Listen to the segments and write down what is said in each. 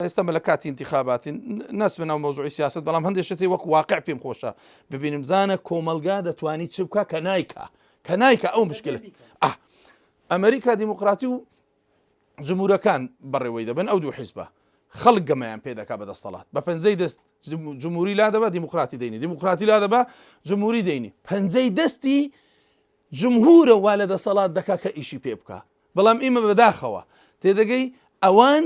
ئێستا لە کاتی انتخاباتی ناسبنەوە مۆزوعی سیاست بەڵام هەندێک شتی وەک واقع پێم خۆشە ببینم زانە کۆمەلگا دەتوانیت چ بکە کە نایکە ئەو مشکلە ئەمریکا دیموقراتی و جمهورەکان بەڕێوەی دەبن ئەو دوو حیزبە خەڵک گەمەیان پێ دەکا بەدەستەڵات بە پەنجەی دەست جمهوری لا دەبە دیموقراتی دەینی دیموقراتی لا دەبە جمهوری دەینی پەنجەی دەستی جمهورە وا لە دەسەڵات دەکا کە ئیشی پێ بکە بەڵام ئێمە بەداخەوە تێدەگەی ئەوان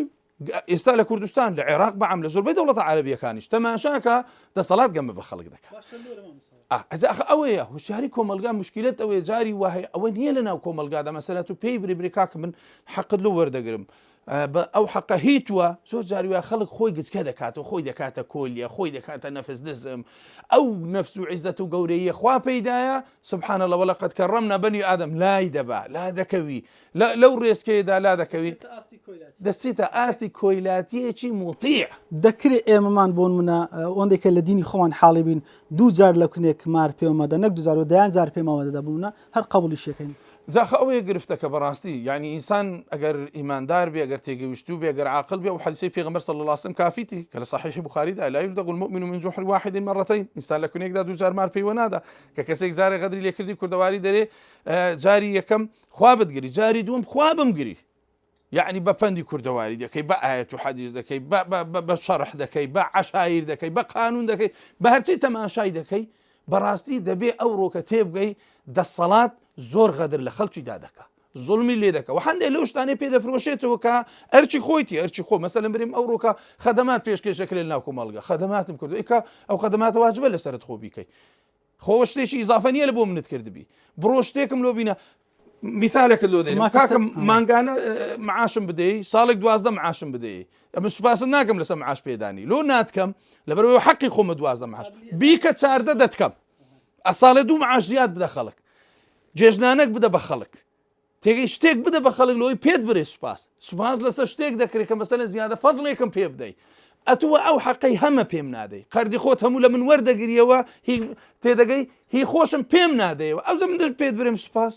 ئێستا لە کوردستان لە عێراق بەعام لە زۆربەی دەوڵەتە عەرەبیەکانیش تەماشاکە دەسەڵات گەمە بە خەڵک دەکات ئەوەیە هوشیاری کۆمەلگا مشکلت ئەوەیە جاری وایە ئەوە نییە لە ناو کۆمەلگادا مەسەلەت و پێی بری کاکە من حەقت لە وەردەگرم ئەو حەقە هیتووە زۆر جاری وایە خەڵک خۆی گچکە دەکاتەوە خۆی دەکاتە کۆلیە خۆی دەکاتە نەفس دزم ئەو نەفس و عیزەت و گەورەیە خوا پەیدایە سبحان الله وەلەقەد کەڕەمنا بەنی ئادەم لای دەبا لا دەکەوی لەو ڕێسکەیەدا لا دەکەوی دەستیتە ئاستی کۆیلاتیەکی موتیع دەکرێت ئێمەمان بۆن منە ئەوەندێکە لە دینی خۆمان حاڵی بین دوو جار لە کونێک مار پێوەمەدە نەک دوزار و دەیان جار پێمەوەدەدا بوونە هەر قبولی شەکەین زاخە ئەوەیە گرفتەکە بەڕاستی یعنی ئینسان ئەگەر ئیماندار بێ ئەگەر تێگەیشتوو بێ ئەگەر عاقل بێ و حەدیثی پێغەمبەر صلی الله علیه و سلم کافیتی کە لە صحیح بوخاریدا لا يلدغ المؤمن من جحر واحد مرتين ئینسان لە کونێکدا دوو جار مار پێیوە نادا کە کەسێک جارێ غەدری لێکردی کوردەواری دەرێ جاری یەکەم خوا بتگری جاری دووەم خوا بمگری يعني بپندی کوردەواری دەکەی بە ئاەت و حەدیث دەکەی بە شەرح دەکەی بە عەشایر دەکەی بە قانون دەکەی بە هەرچی تەماشای دەکەی بەڕاستی دەبێ ئەو ڕۆکە تێبگەی دەسەڵات زۆر غەدر لە خەڵکی دادەکە زوڵمی لێ دەکە و هەندێک لەو شتانەی پێ دەفرۆشێتەوە کە ئەرچی خۆیتی ئەرچی خۆ مەسەلەن بریم ئەو ڕۆکە خەدەمات پێشکەشەکرێت ناو کۆمەڵگە خەدەماتم کردو ئیکە ئەو خەدەماتە واجبە لەسەرت خۆ بیکەی خۆ شتێکی ئیزافە نییە لە بۆ منت کردبی بڕۆ شتێکم لۆ بینە مثالێکت لۆ دەین کاکەم مانگانە معاشم بدەی ساڵێک 12 معاشم بدەی ئەمە سوپاسن ناکەم لەسەر معاش پێدانی لۆ ناتکەم لەبەرەوەی حەقی خۆمە 12 معاش بیکە 14 دەتکەم ئەساڵێ 2 معاش زیاد بدە خەڵک جێژنانەك بدە بە خەڵک تێگەی شتێک بدە بە خەڵک لەوەی پێت برێ سوپاس لەسەر شتێک دەکرێت کە مەسەلەن زیادە فەضڵێکم پێ بدەی ئەتووە ئەو حەقەی هەمە پێم نادەی قەردی خۆت هەموو لە من وەردەگریەوە تێدەگەی هی خۆشم پێم نادەیەوە ئەو زە من پێت برێم سوپاس